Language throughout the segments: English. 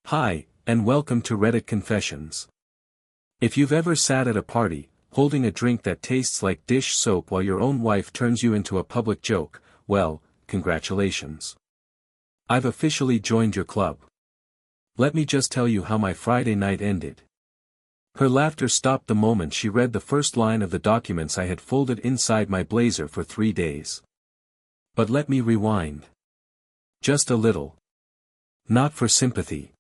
Hi, and welcome to Reddit Confessions. If you've ever sat at a party, holding a drink that tastes like dish soap while your own wife turns you into a public joke, well, congratulations. I've officially joined your club. Let me just tell you how my Friday night ended. Her laughter stopped the moment she read the first line of the documents I had folded inside my blazer for 3 days. But let me rewind. Just a little. Not for sympathy.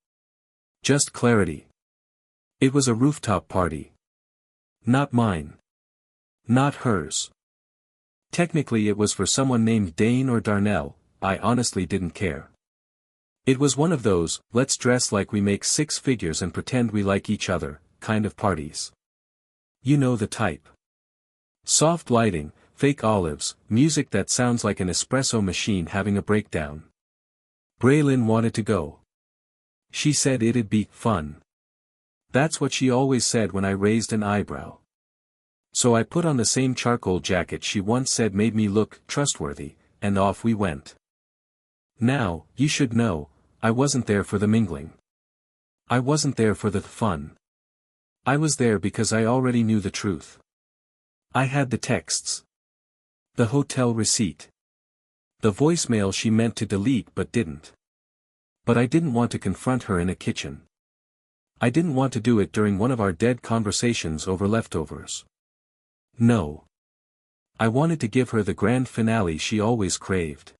Just clarity. It was a rooftop party. Not mine. Not hers. Technically it was for someone named Dane or Darnell, I honestly didn't care. It was one of those, let's dress like we make 6 figures and pretend we like each other, kind of parties. You know the type. Soft lighting, fake olives, music that sounds like an espresso machine having a breakdown. Braylon wanted to go. She said it'd be fun. That's what she always said when I raised an eyebrow. So I put on the same charcoal jacket she once said made me look trustworthy, and off we went. Now, you should know, I wasn't there for the mingling. I wasn't there for the fun. I was there because I already knew the truth. I had the texts. The hotel receipt. The voicemail she meant to delete but didn't. But I didn't want to confront her in a kitchen. I didn't want to do it during one of our dead conversations over leftovers. No. I wanted to give her the grand finale she always craved.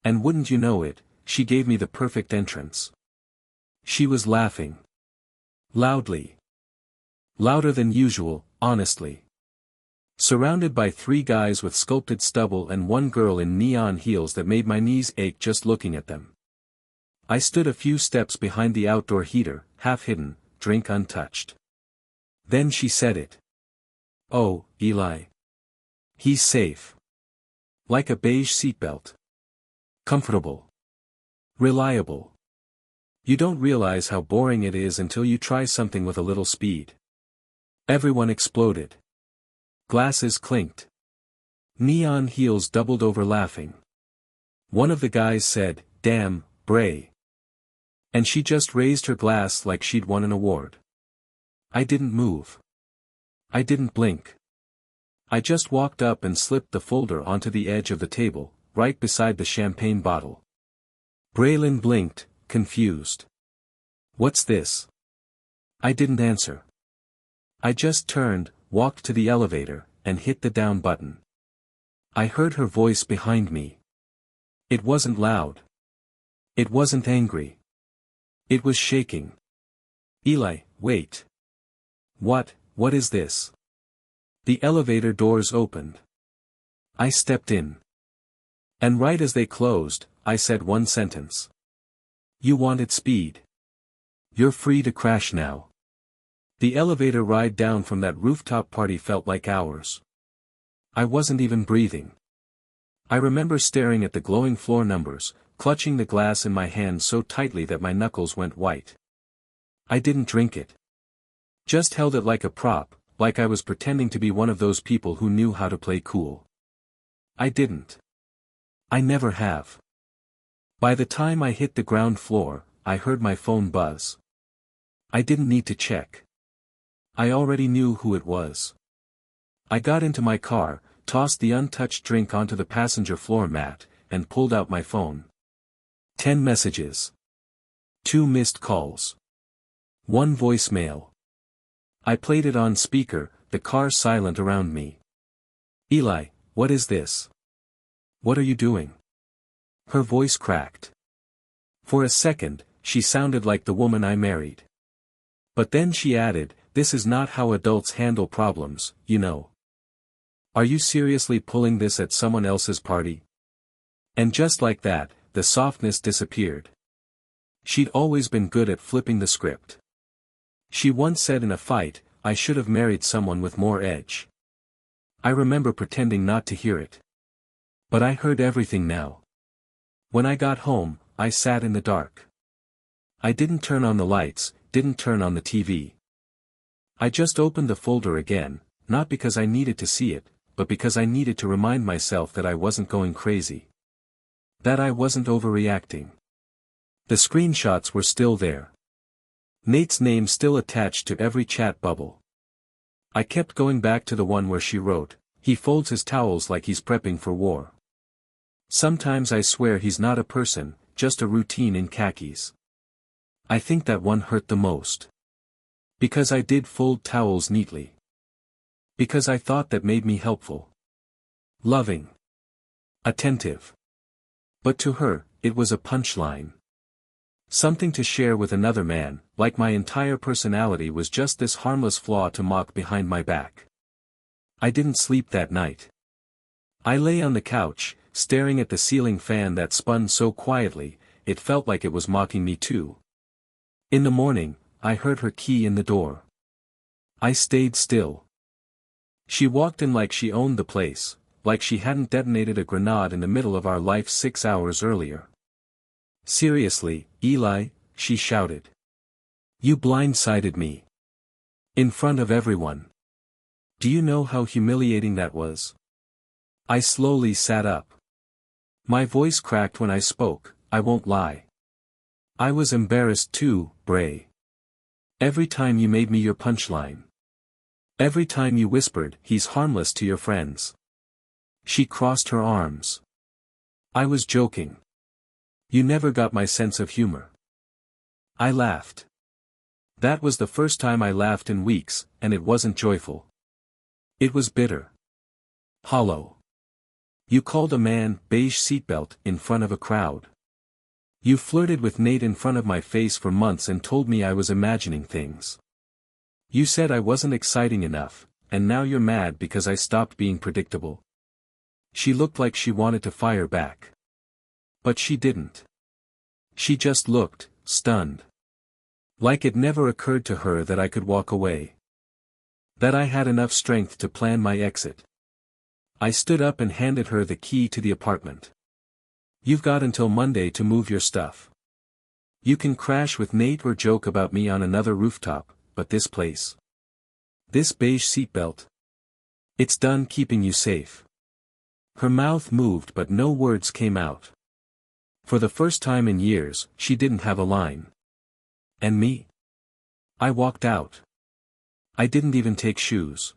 And wouldn't you know it, she gave me the perfect entrance. She was laughing. Loudly. Louder than usual, honestly. Surrounded by 3 guys with sculpted stubble and 1 girl in neon heels that made my knees ache just looking at them. I stood a few steps behind the outdoor heater, half hidden, drink untouched. Then she said it. Oh, Eli. He's safe. Like a beige seatbelt. Comfortable. Reliable. You don't realize how boring it is until you try something with a little speed. Everyone exploded. Glasses clinked. Neon heels doubled over laughing. One of the guys said, "Damn, Bray." And she just raised her glass like she'd won an award. I didn't move. I didn't blink. I just walked up and slipped the folder onto the edge of the table, right beside the champagne bottle. Braylon blinked, confused. "What's this?" I didn't answer. I just turned, walked to the elevator, and hit the down button. I heard her voice behind me. It wasn't loud. It wasn't angry. It was shaking. "Eli, wait. What is this?" The elevator doors opened. I stepped in. And right as they closed, I said one sentence. "You wanted speed. You're free to crash now." The elevator ride down from that rooftop party felt like hours. I wasn't even breathing. I remember staring at the glowing floor numbers, clutching the glass in my hand so tightly that my knuckles went white. I didn't drink it. Just held it like a prop, like I was pretending to be one of those people who knew how to play cool. I didn't. I never have. By the time I hit the ground floor, I heard my phone buzz. I didn't need to check. I already knew who it was. I got into my car, tossed the untouched drink onto the passenger floor mat, and pulled out my phone. 10 messages. 2 missed calls. 1 voicemail. I played it on speaker, the car silent around me. "Eli, what is this? What are you doing?" Her voice cracked. For a second, she sounded like the woman I married. But then she added, "This is not how adults handle problems, you know. Are you seriously pulling this at someone else's party?" And just like that, the softness disappeared. She'd always been good at flipping the script. She once said in a fight, I should have married someone with more edge. I remember pretending not to hear it. But I heard everything now. When I got home, I sat in the dark. I didn't turn on the lights, didn't turn on the TV. I just opened the folder again, not because I needed to see it, but because I needed to remind myself that I wasn't going crazy. That I wasn't overreacting. The screenshots were still there. Nate's name still attached to every chat bubble. I kept going back to the one where she wrote, "He folds his towels like he's prepping for war. Sometimes I swear he's not a person, just a routine in khakis." I think that one hurt the most. Because I did fold towels neatly. Because I thought that made me helpful. Loving. Attentive. But to her, it was a punchline. Something to share with another man, like my entire personality was just this harmless flaw to mock behind my back. I didn't sleep that night. I lay on the couch, staring at the ceiling fan that spun so quietly, it felt like it was mocking me too. In the morning, I heard her key in the door. I stayed still. She walked in like she owned the place, like she hadn't detonated a grenade in the middle of our life 6 hours earlier. "Seriously, Eli," she shouted. "You blindsided me. In front of everyone. Do you know how humiliating that was?" I slowly sat up. My voice cracked when I spoke, I won't lie. I was embarrassed too, Bray. Every time you made me your punchline. Every time you whispered, "He's harmless," to your friends. She crossed her arms. I was joking. You never got my sense of humor. I laughed. That was the first time I laughed in weeks, and it wasn't joyful. It was bitter. Hollow. You called a man beige seatbelt in front of a crowd. You flirted with Nate in front of my face for months and told me I was imagining things. You said I wasn't exciting enough, and now you're mad because I stopped being predictable. She looked like she wanted to fire back. But she didn't. She just looked, stunned. Like it never occurred to her that I could walk away. That I had enough strength to plan my exit. I stood up and handed her the key to the apartment. "You've got until Monday to move your stuff. You can crash with Nate or joke about me on another rooftop, but this place. This beige seatbelt. It's done keeping you safe." Her mouth moved but no words came out. For the first time in years, she didn't have a line. And me? I walked out. I didn't even take shoes.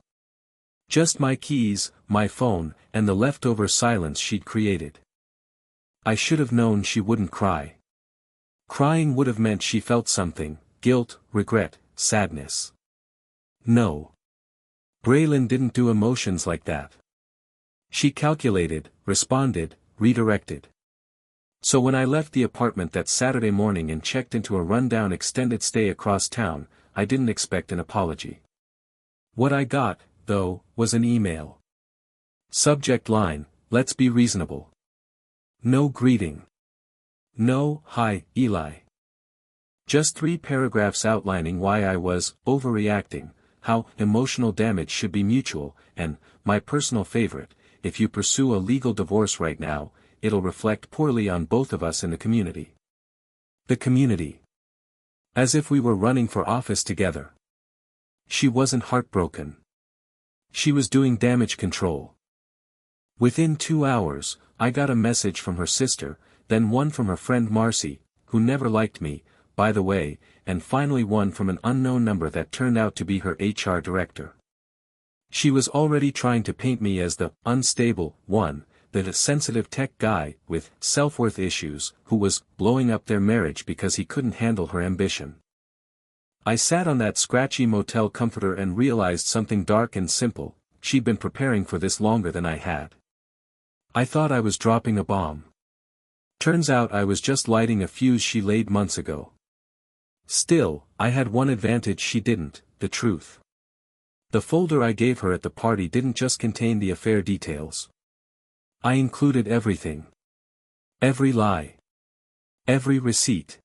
Just my keys, my phone, and the leftover silence she'd created. I should have known she wouldn't cry. Crying would have meant she felt something, guilt, regret, sadness. No. Braylon didn't do emotions like that. She calculated, responded, redirected. So when I left the apartment that Saturday morning and checked into a rundown extended stay across town, I didn't expect an apology. What I got, though, was an email. Subject line, "Let's be reasonable." No greeting. No, "Hi, Eli." Just 3 paragraphs outlining why I was overreacting, how emotional damage should be mutual, and, my personal favorite, if you pursue a legal divorce right now, it'll reflect poorly on both of us in the community. The community. As if we were running for office together. She wasn't heartbroken. She was doing damage control. Within 2 hours, I got a message from her sister, then one from her friend Marcy, who never liked me, by the way, and finally one from an unknown number that turned out to be her HR director. She was already trying to paint me as the unstable one, the sensitive tech guy with self-worth issues who was blowing up their marriage because he couldn't handle her ambition. I sat on that scratchy motel comforter and realized something dark and simple: she'd been preparing for this longer than I had. I thought I was dropping a bomb. Turns out I was just lighting a fuse she laid months ago. Still, I had one advantage she didn't: the truth. The folder I gave her at the party didn't just contain the affair details. I included everything. Every lie. Every receipt.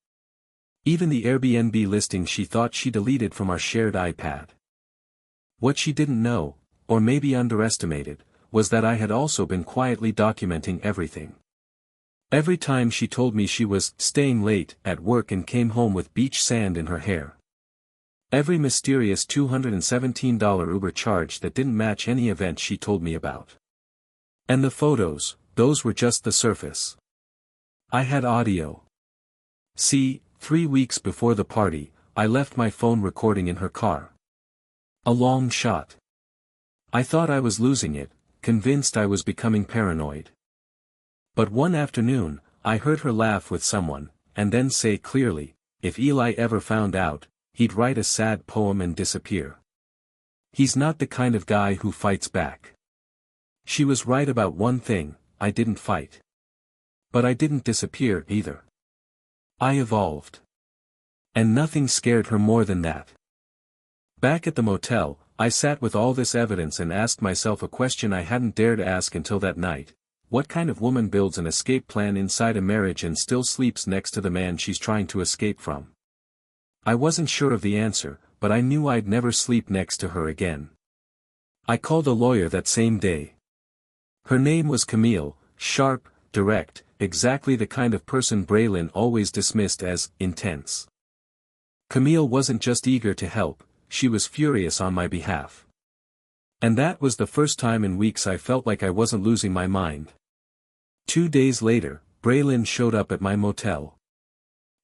Even the Airbnb listing she thought she deleted from our shared iPad. What she didn't know, or maybe underestimated, was that I had also been quietly documenting everything. Every time she told me she was staying late at work and came home with beach sand in her hair. Every mysterious $217 Uber charge that didn't match any event she told me about. And the photos, those were just the surface. I had audio. See, 3 weeks before the party, I left my phone recording in her car. A long shot. I thought I was losing it, convinced I was becoming paranoid. But one afternoon, I heard her laugh with someone, and then say clearly, if Eli ever found out, he'd write a sad poem and disappear. He's not the kind of guy who fights back. She was right about one thing, I didn't fight. But I didn't disappear either. I evolved. And nothing scared her more than that. Back at the motel, I sat with all this evidence and asked myself a question I hadn't dared ask until that night. What kind of woman builds an escape plan inside a marriage and still sleeps next to the man she's trying to escape from? I wasn't sure of the answer, but I knew I'd never sleep next to her again. I called a lawyer that same day. Her name was Camille, sharp, direct, exactly the kind of person Braylon always dismissed as intense. Camille wasn't just eager to help, she was furious on my behalf. And that was the first time in weeks I felt like I wasn't losing my mind. 2 days later, Braylon showed up at my motel.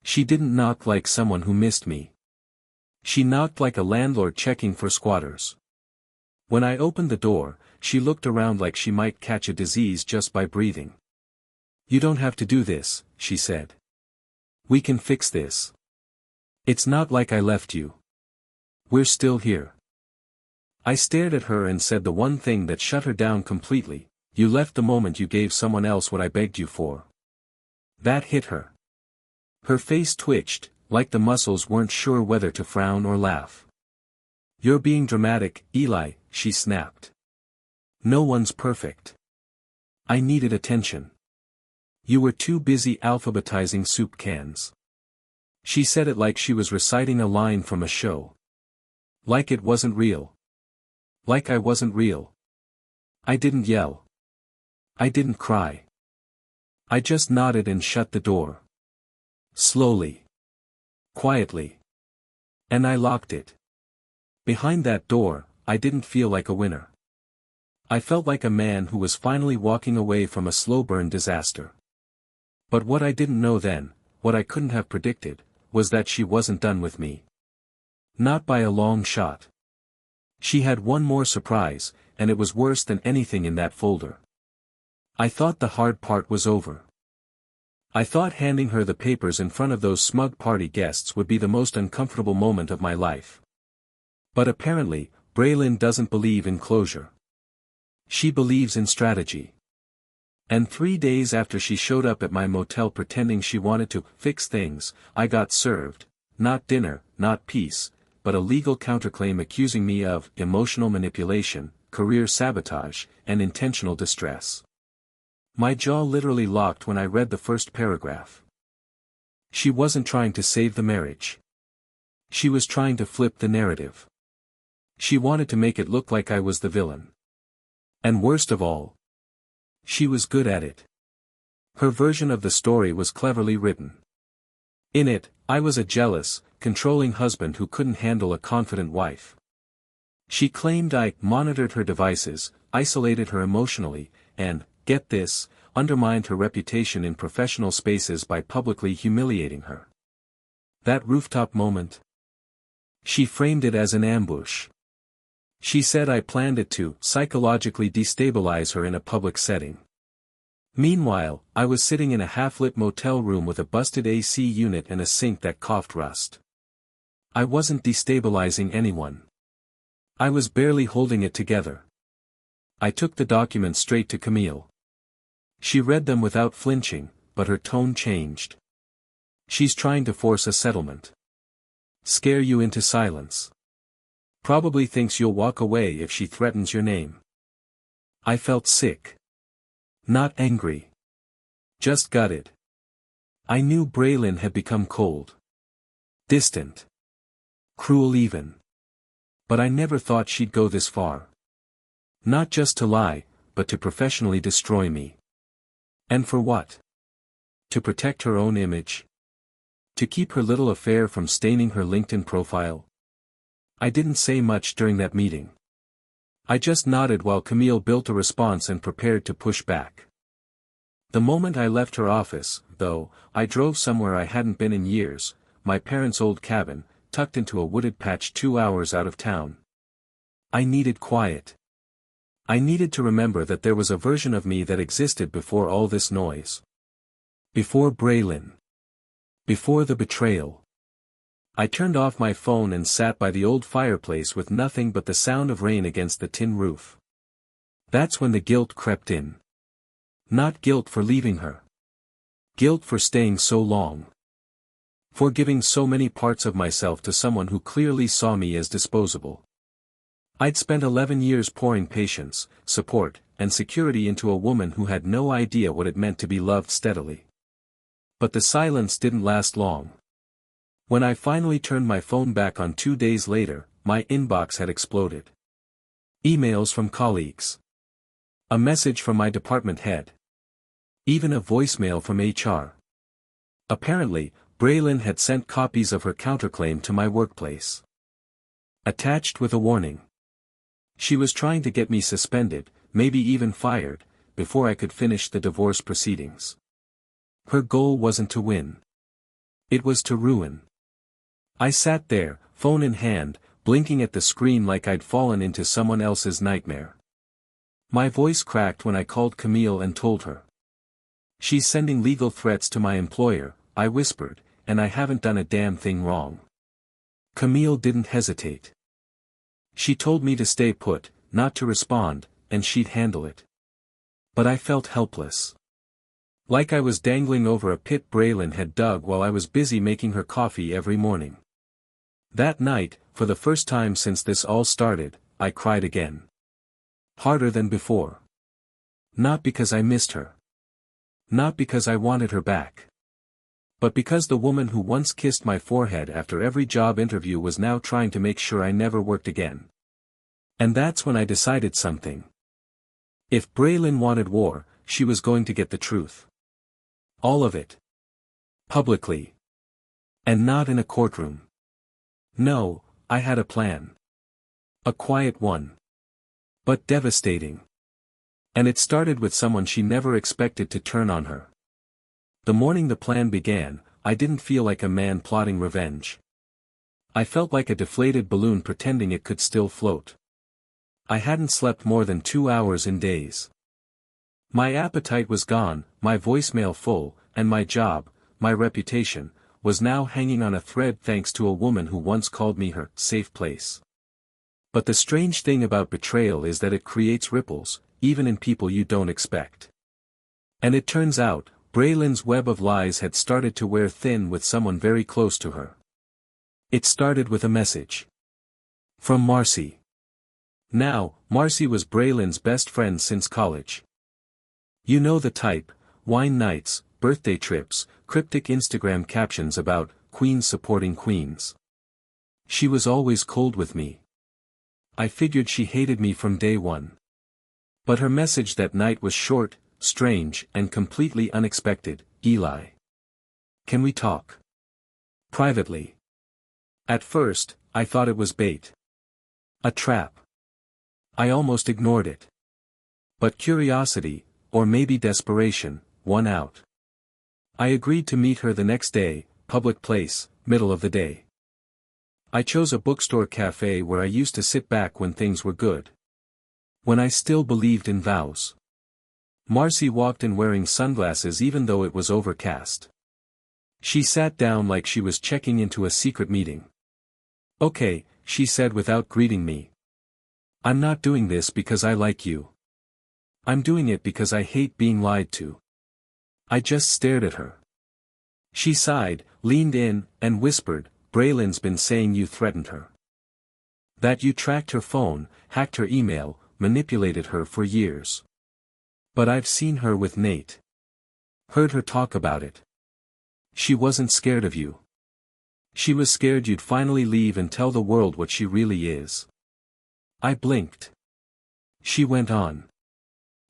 She didn't knock like someone who missed me. She knocked like a landlord checking for squatters. When I opened the door, she looked around like she might catch a disease just by breathing. "You don't have to do this," she said. "We can fix this. It's not like I left you. We're still here." I stared at her and said the one thing that shut her down completely, "You left the moment you gave someone else what I begged you for." That hit her. Her face twitched, like the muscles weren't sure whether to frown or laugh. "You're being dramatic, Eli," she snapped. "No one's perfect. I needed attention. You were too busy alphabetizing soup cans." She said it like she was reciting a line from a show. Like it wasn't real. Like I wasn't real. I didn't yell. I didn't cry. I just nodded and shut the door. Slowly. Quietly. And I locked it. Behind that door, I didn't feel like a winner. I felt like a man who was finally walking away from a slow-burn disaster. But what I didn't know then, what I couldn't have predicted, was that she wasn't done with me. Not by a long shot. She had one more surprise, and it was worse than anything in that folder. I thought the hard part was over. I thought handing her the papers in front of those smug party guests would be the most uncomfortable moment of my life. But apparently, Braylon doesn't believe in closure. She believes in strategy. And 3 days after she showed up at my motel pretending she wanted to fix things, I got served, not dinner, not peace, but a legal counterclaim accusing me of emotional manipulation, career sabotage, and intentional distress. My jaw literally locked when I read the first paragraph. She wasn't trying to save the marriage. She was trying to flip the narrative. She wanted to make it look like I was the villain. And worst of all, she was good at it. Her version of the story was cleverly written. In it, I was a jealous, controlling husband who couldn't handle a confident wife. She claimed I monitored her devices, isolated her emotionally, and, get this, undermined her reputation in professional spaces by publicly humiliating her. That rooftop moment? She framed it as an ambush. She said I planned it to psychologically destabilize her in a public setting. Meanwhile, I was sitting in a half-lit motel room with a busted AC unit and a sink that coughed rust. I wasn't destabilizing anyone. I was barely holding it together. I took the documents straight to Camille. She read them without flinching, but her tone changed. "She's trying to force a settlement. Scare you into silence. Probably thinks you'll walk away if she threatens your name." I felt sick. Not angry. Just gutted. I knew Braylon had become cold. Distant. Cruel even. But I never thought she'd go this far. Not just to lie, but to professionally destroy me. And for what? To protect her own image? To keep her little affair from staining her LinkedIn profile? I didn't say much during that meeting. I just nodded while Camille built a response and prepared to push back. The moment I left her office, though, I drove somewhere I hadn't been in years, my parents' old cabin, tucked into a wooded patch 2 hours out of town. I needed quiet. I needed to remember that there was a version of me that existed before all this noise. Before Braylon. Before the betrayal. I turned off my phone and sat by the old fireplace with nothing but the sound of rain against the tin roof. That's when the guilt crept in. Not guilt for leaving her. Guilt for staying so long. For giving so many parts of myself to someone who clearly saw me as disposable. I'd spent 11 years pouring patience, support, and security into a woman who had no idea what it meant to be loved steadily. But the silence didn't last long. When I finally turned my phone back on 2 days later, my inbox had exploded. Emails from colleagues. A message from my department head. Even a voicemail from HR. Apparently, Braylon had sent copies of her counterclaim to my workplace. Attached with a warning. She was trying to get me suspended, maybe even fired, before I could finish the divorce proceedings. Her goal wasn't to win. It was to ruin. I sat there, phone in hand, blinking at the screen like I'd fallen into someone else's nightmare. My voice cracked when I called Camille and told her. She's sending legal threats to my employer, I whispered, and I haven't done a damn thing wrong. Camille didn't hesitate. She told me to stay put, not to respond, and she'd handle it. But I felt helpless. Like I was dangling over a pit Braylon had dug while I was busy making her coffee every morning. That night, for the first time since this all started, I cried again. Harder than before. Not because I missed her. Not because I wanted her back. But because the woman who once kissed my forehead after every job interview was now trying to make sure I never worked again. And that's when I decided something. If Braylon wanted war, she was going to get the truth. All of it. Publicly. And not in a courtroom. No, I had a plan. A quiet one. But devastating. And it started with someone she never expected to turn on her. The morning the plan began, I didn't feel like a man plotting revenge. I felt like a deflated balloon pretending it could still float. I hadn't slept more than 2 hours in days. My appetite was gone, my voicemail full, and my job, my reputation, was now hanging on a thread thanks to a woman who once called me her safe place. But the strange thing about betrayal is that it creates ripples, even in people you don't expect. And it turns out, Braylon's web of lies had started to wear thin with someone very close to her. It started with a message. From Marcy. Now, Marcy was Braylon's best friend since college. You know the type, wine nights, birthday trips, cryptic Instagram captions about queens supporting queens. She was always cold with me. I figured she hated me from day one. But her message that night was short, strange, and completely unexpected. Eli. Can we talk? Privately. At first, I thought it was bait. A trap. I almost ignored it. But curiosity, or maybe desperation, won out. I agreed to meet her the next day, public place, middle of the day. I chose a bookstore cafe where I used to sit back when things were good. When I still believed in vows. Marcy walked in wearing sunglasses even though it was overcast. She sat down like she was checking into a secret meeting. Okay, she said without greeting me. I'm not doing this because I like you. I'm doing it because I hate being lied to. I just stared at her. She sighed, leaned in, and whispered, Braylon's been saying you threatened her. That you tracked her phone, hacked her email, manipulated her for years. But I've seen her with Nate. Heard her talk about it. She wasn't scared of you. She was scared you'd finally leave and tell the world what she really is. I blinked. She went on.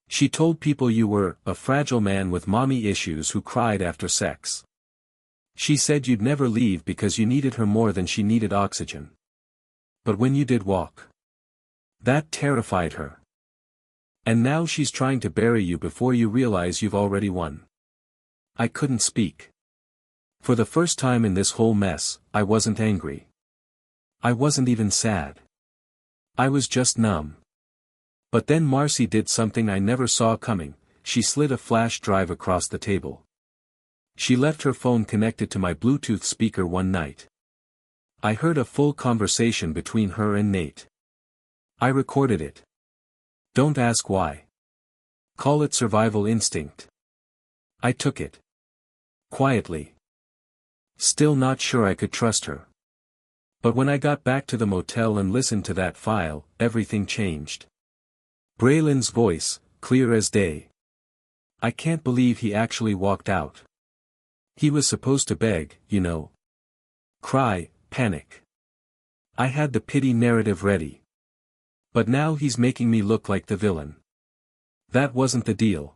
She told people you were a fragile man with mommy issues who cried after sex. She said you'd never leave because you needed her more than she needed oxygen. But when you did walk, that terrified her. And now she's trying to bury you before you realize you've already won. I couldn't speak. For the first time in this whole mess, I wasn't angry. I wasn't even sad. I was just numb. But then Marcy did something I never saw coming. She slid a flash drive across the table. She left her phone connected to my Bluetooth speaker one night. I heard a full conversation between her and Nate. I recorded it. Don't ask why. Call it survival instinct. I took it. Quietly. Still not sure I could trust her. But when I got back to the motel and listened to that file, everything changed. Braylon's voice, clear as day. I can't believe he actually walked out. He was supposed to beg, you know. Cry, panic. I had the pity narrative ready. But now he's making me look like the villain. That wasn't the deal.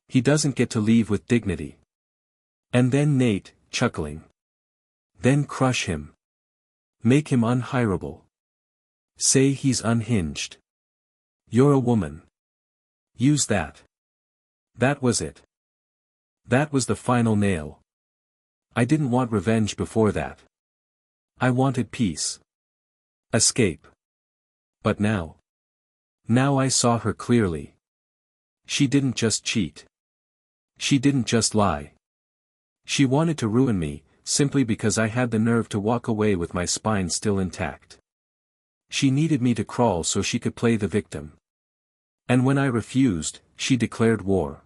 He doesn't get to leave with dignity. And then Nate, chuckling. Then crush him. Make him unhireable. Say he's unhinged. You're a woman. Use that. That was it. That was the final nail. I didn't want revenge before that. I wanted peace. Escape. But now. Now I saw her clearly. She didn't just cheat. She didn't just lie. She wanted to ruin me, simply because I had the nerve to walk away with my spine still intact. She needed me to crawl so she could play the victim. And when I refused, she declared war.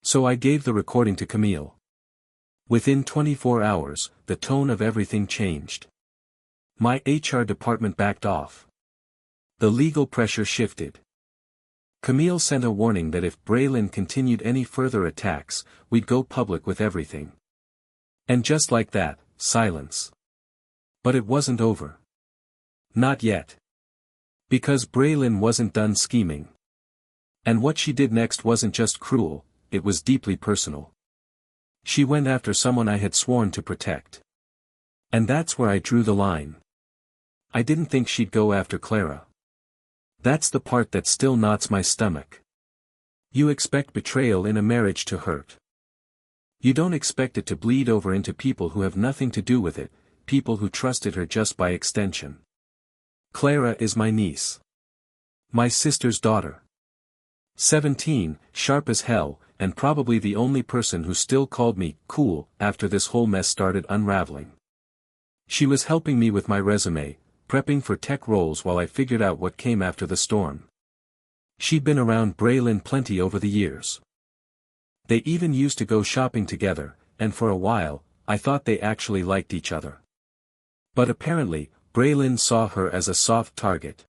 So I gave the recording to Camille. Within 24 hours, the tone of everything changed. My HR department backed off. The legal pressure shifted. Camille sent a warning that if Braylon continued any further attacks, we'd go public with everything. And just like that, silence. But it wasn't over. Not yet. Because Braylon wasn't done scheming. And what she did next wasn't just cruel, it was deeply personal. She went after someone I had sworn to protect. And that's where I drew the line. I didn't think she'd go after Clara. That's the part that still knots my stomach. You expect betrayal in a marriage to hurt. You don't expect it to bleed over into people who have nothing to do with it, people who trusted her just by extension. Clara is my niece. My sister's daughter. 17, sharp as hell, and probably the only person who still called me cool after this whole mess started unraveling. She was helping me with my resume, prepping for tech roles while I figured out what came after the storm. She'd been around Braylon plenty over the years. They even used to go shopping together, and for a while, I thought they actually liked each other. But apparently, Braylon saw her as a soft target.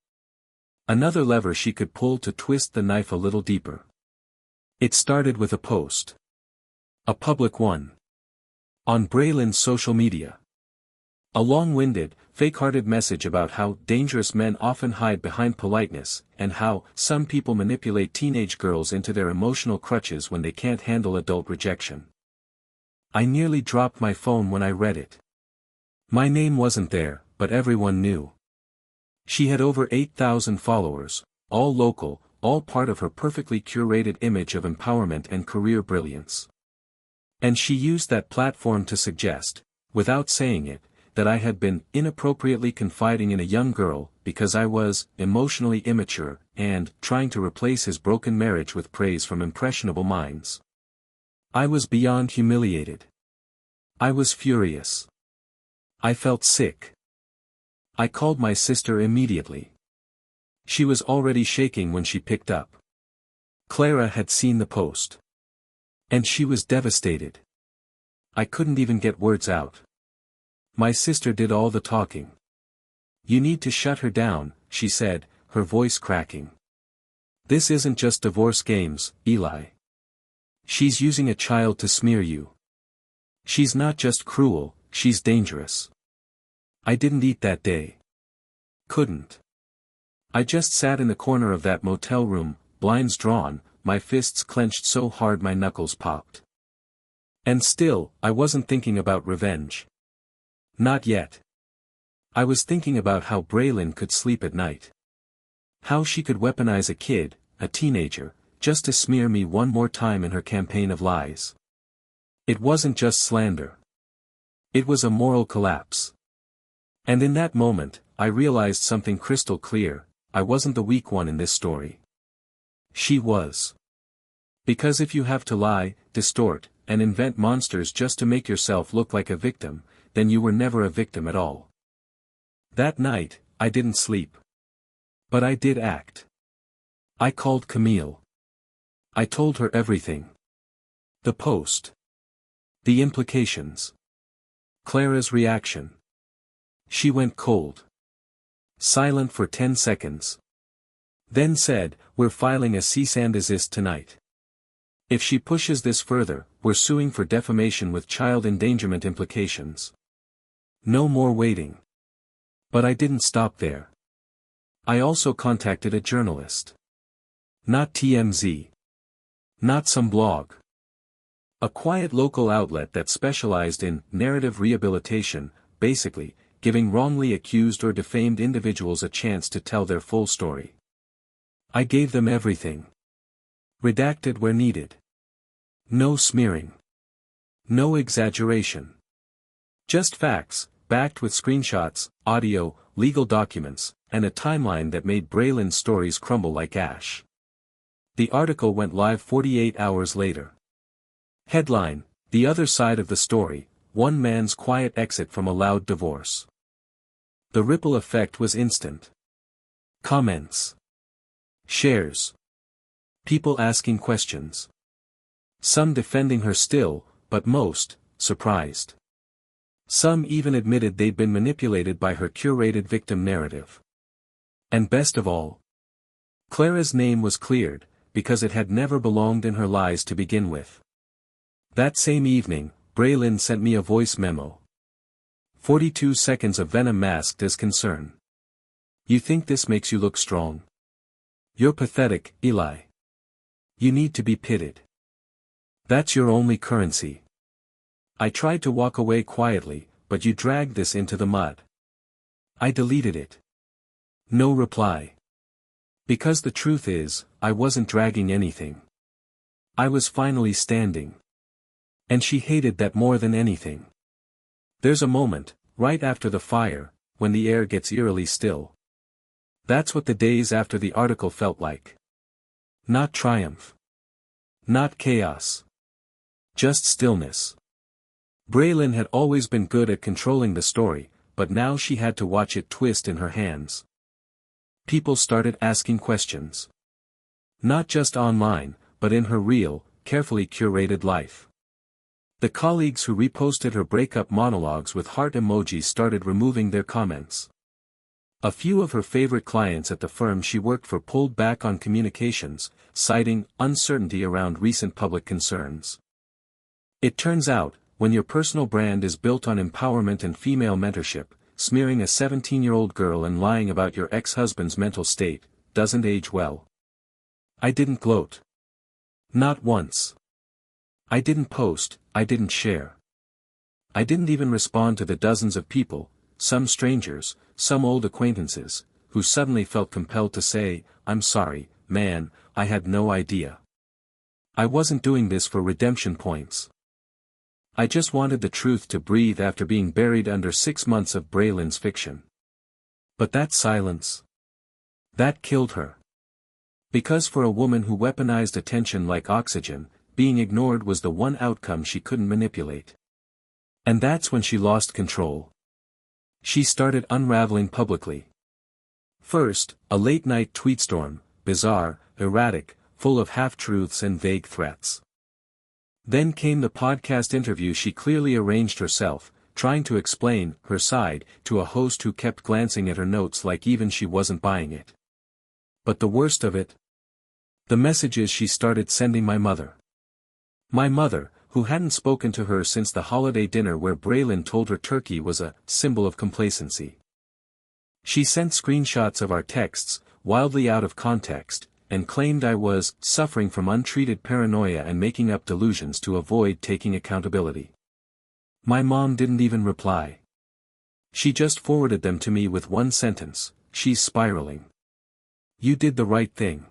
Another lever she could pull to twist the knife a little deeper. It started with a post. A public one. On Braylon's social media. A long-winded, fake-hearted message about how dangerous men often hide behind politeness, and how some people manipulate teenage girls into their emotional crutches when they can't handle adult rejection. I nearly dropped my phone when I read it. My name wasn't there, but everyone knew. She had over 8,000 followers, all local, all part of her perfectly curated image of empowerment and career brilliance. And she used that platform to suggest, without saying it, that I had been inappropriately confiding in a young girl, because I was emotionally immature, and trying to replace his broken marriage with praise from impressionable minds. I was beyond humiliated. I was furious. I felt sick. I called my sister immediately. She was already shaking when she picked up. Clara had seen the post. And she was devastated. I couldn't even get words out. My sister did all the talking. You need to shut her down, she said, her voice cracking. This isn't just divorce games, Eli. She's using a child to smear you. She's not just cruel, she's dangerous. I didn't eat that day. Couldn't. I just sat in the corner of that motel room, blinds drawn, my fists clenched so hard my knuckles popped. And still, I wasn't thinking about revenge. Not yet. I was thinking about how Braylon could sleep at night. How she could weaponize a kid, a teenager, just to smear me one more time in her campaign of lies. It wasn't just slander. It was a moral collapse. And in that moment, I realized something crystal clear: I wasn't the weak one in this story. She was. Because if you have to lie, distort, and invent monsters just to make yourself look like a victim, then you were never a victim at all. That night, I didn't sleep. But I did act. I called Camille. I told her everything. The post. The implications. Clara's reaction. She went cold. Silent for 10 seconds. Then said, "We're filing a cease and desist tonight. If she pushes this further, we're suing for defamation with child endangerment implications." No more waiting. But I didn't stop there. I also contacted a journalist. Not TMZ. Not some blog. A quiet local outlet that specialized in narrative rehabilitation, basically, giving wrongly accused or defamed individuals a chance to tell their full story. I gave them everything. Redacted where needed. No smearing. No exaggeration. Just facts, backed with screenshots, audio, legal documents, and a timeline that made Braylin's stories crumble like ash. The article went live 48 hours later. Headline: The other side of the story, one man's quiet exit from a loud divorce. The ripple effect was instant. Comments. Shares. People asking questions. Some defending her still, but most, surprised. Some even admitted they'd been manipulated by her curated victim narrative. And best of all, Clara's name was cleared, because it had never belonged in her lies to begin with. That same evening, Braylin sent me a voice memo. 42 seconds of venom masked as concern. "You think this makes you look strong? You're pathetic, Eli. You need to be pitied. That's your only currency. I tried to walk away quietly, but you dragged this into the mud." I deleted it. No reply. Because the truth is, I wasn't dragging anything. I was finally standing. And she hated that more than anything. There's a moment, right after the fire, when the air gets eerily still. That's what the days after the article felt like. Not triumph. Not chaos. Just stillness. Braylin had always been good at controlling the story, but now she had to watch it twist in her hands. People started asking questions. Not just online, but in her real, carefully curated life. The colleagues who reposted her breakup monologues with heart emojis started removing their comments. A few of her favorite clients at the firm she worked for pulled back on communications, citing uncertainty around recent public concerns. It turns out, when your personal brand is built on empowerment and female mentorship, smearing a 17-year-old girl and lying about your ex-husband's mental state doesn't age well. I didn't gloat. Not once. I didn't post, I didn't share. I didn't even respond to the dozens of people, some strangers, some old acquaintances, who suddenly felt compelled to say, "I'm sorry, man, I had no idea. I wasn't doing this for redemption points. I just wanted the truth to breathe after being buried under 6 months of Braylin's fiction." But that silence. That killed her. Because for a woman who weaponized attention like oxygen, being ignored was the one outcome she couldn't manipulate. And that's when she lost control. She started unraveling publicly. First, a late-night tweetstorm, bizarre, erratic, full of half-truths and vague threats. Then came the podcast interview she clearly arranged herself, trying to explain her side to a host who kept glancing at her notes like even she wasn't buying it. But the worst of it? The messages she started sending my mother. My mother, who hadn't spoken to her since the holiday dinner where Braylin told her turkey was a symbol of complacency. She sent screenshots of our texts, wildly out of context, and claimed I was suffering from untreated paranoia and making up delusions to avoid taking accountability. My mom didn't even reply. She just forwarded them to me with one sentence: "She's spiraling. You did the right thing."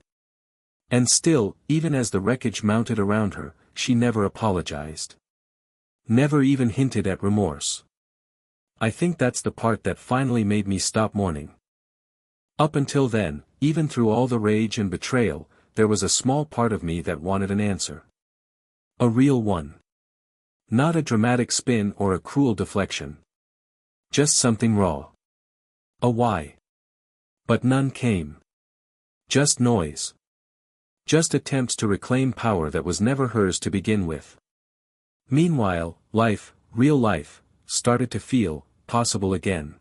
And still, even as the wreckage mounted around her, she never apologized. Never even hinted at remorse. I think that's the part that finally made me stop mourning. Up until then, even through all the rage and betrayal, there was a small part of me that wanted an answer. A real one. Not a dramatic spin or a cruel deflection. Just something raw. A why. But none came. Just noise. Just attempts to reclaim power that was never hers to begin with. Meanwhile, life, real life, started to feel possible again.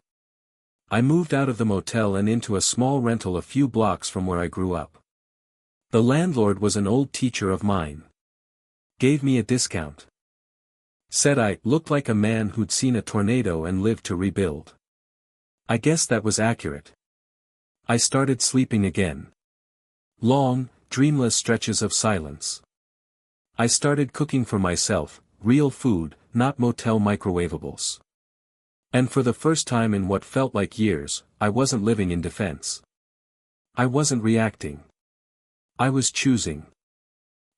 I moved out of the motel and into a small rental a few blocks from where I grew up. The landlord was an old teacher of mine. Gave me a discount. Said I looked like a man who'd seen a tornado and lived to rebuild. I guess that was accurate. I started sleeping again. Long, dreamless stretches of silence. I started cooking for myself, real food, not motel microwavables. And for the first time in what felt like years, I wasn't living in defense. I wasn't reacting. I was choosing.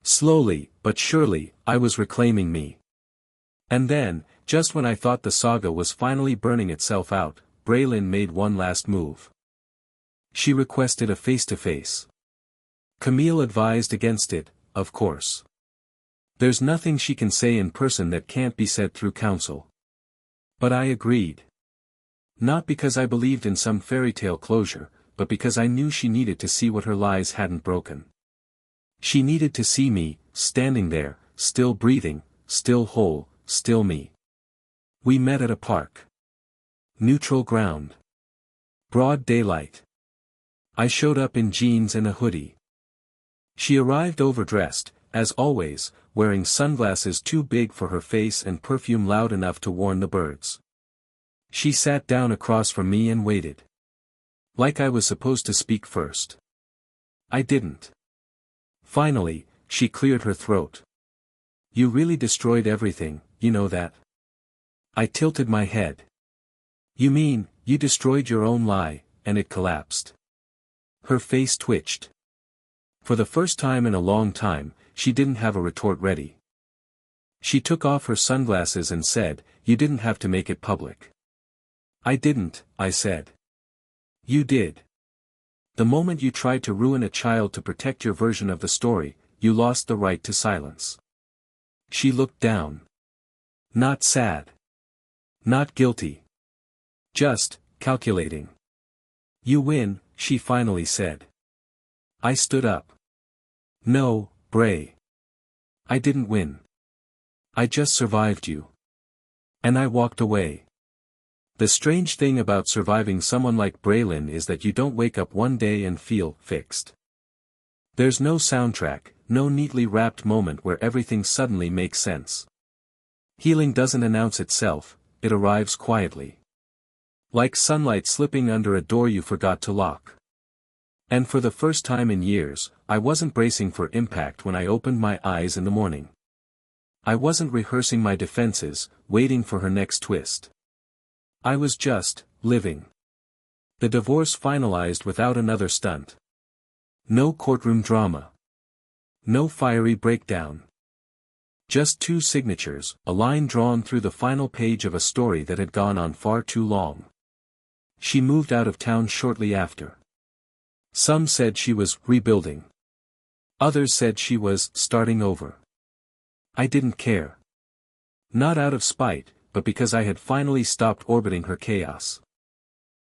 Slowly, but surely, I was reclaiming me. And then, just when I thought the saga was finally burning itself out, Braylon made one last move. She requested a face-to-face. Camille advised against it, of course. There's nothing she can say in person that can't be said through counsel. But I agreed. Not because I believed in some fairy tale closure, but because I knew she needed to see what her lies hadn't broken. She needed to see me, standing there, still breathing, still whole, still me. We met at a park. Neutral ground. Broad daylight. I showed up in jeans and a hoodie. She arrived overdressed, as always, wearing sunglasses too big for her face and perfume loud enough to warn the birds. She sat down across from me and waited. Like I was supposed to speak first. I didn't. Finally, she cleared her throat. You really destroyed everything, you know that? I tilted my head. You mean, you destroyed your own lie, and it collapsed? Her face twitched. For the first time in a long time, she didn't have a retort ready. She took off her sunglasses and said, "You didn't have to make it public." I didn't, I said. You did. The moment you tried to ruin a child to protect your version of the story, you lost the right to silence. She looked down. Not sad. Not guilty. Just, calculating. You win, she finally said. I stood up. No, Bray. I didn't win. I just survived you. And I walked away. The strange thing about surviving someone like Braylon is that you don't wake up one day and feel fixed. There's no soundtrack, no neatly wrapped moment where everything suddenly makes sense. Healing doesn't announce itself, it arrives quietly. Like sunlight slipping under a door you forgot to lock. And for the first time in years, I wasn't bracing for impact when I opened my eyes in the morning. I wasn't rehearsing my defenses, waiting for her next twist. I was just, living. The divorce finalized without another stunt. No courtroom drama. No fiery breakdown. Just 2 signatures, a line drawn through the final page of a story that had gone on far too long. She moved out of town shortly after. Some said she was rebuilding. Others said she was starting over. I didn't care. Not out of spite, but because I had finally stopped orbiting her chaos.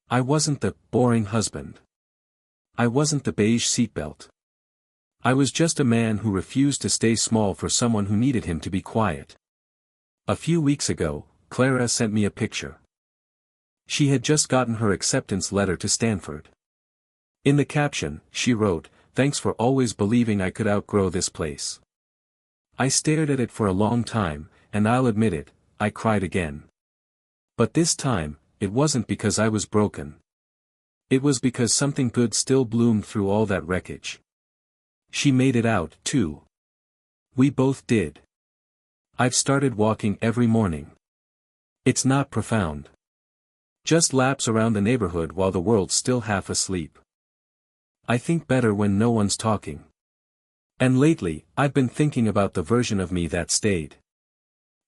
I wasn't the boring husband. I wasn't the beige seatbelt. I was just a man who refused to stay small for someone who needed him to be quiet. A few weeks ago, Clara sent me a picture. She had just gotten her acceptance letter to Stanford. In the caption, she wrote, "Thanks for always believing I could outgrow this place." I stared at it for a long time, and I'll admit it, I cried again. But this time, it wasn't because I was broken. It was because something good still bloomed through all that wreckage. She made it out, too. We both did. I've started walking every morning. It's not profound. Just laps around the neighborhood while the world's still half asleep. I think better when no one's talking. And lately, I've been thinking about the version of me that stayed.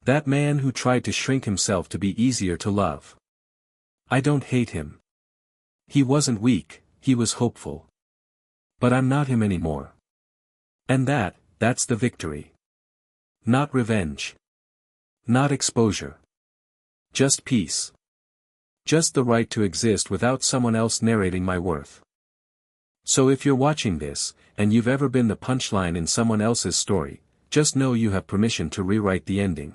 That man who tried to shrink himself to be easier to love. I don't hate him. He wasn't weak, he was hopeful. But I'm not him anymore. And that's the victory. Not revenge. Not exposure. Just peace. Just the right to exist without someone else narrating my worth. So if you're watching this, and you've ever been the punchline in someone else's story, just know you have permission to rewrite the ending.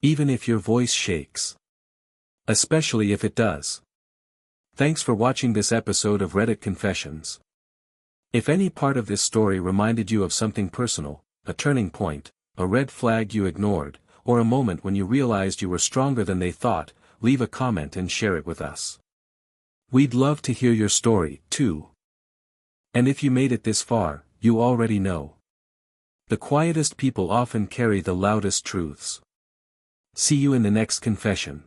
Even if your voice shakes. Especially if it does. Thanks for watching this episode of Reddit Confessions. If any part of this story reminded you of something personal, a turning point, a red flag you ignored, or a moment when you realized you were stronger than they thought, leave a comment and share it with us. We'd love to hear your story, too. And if you made it this far, you already know. The quietest people often carry the loudest truths. See you in the next confession.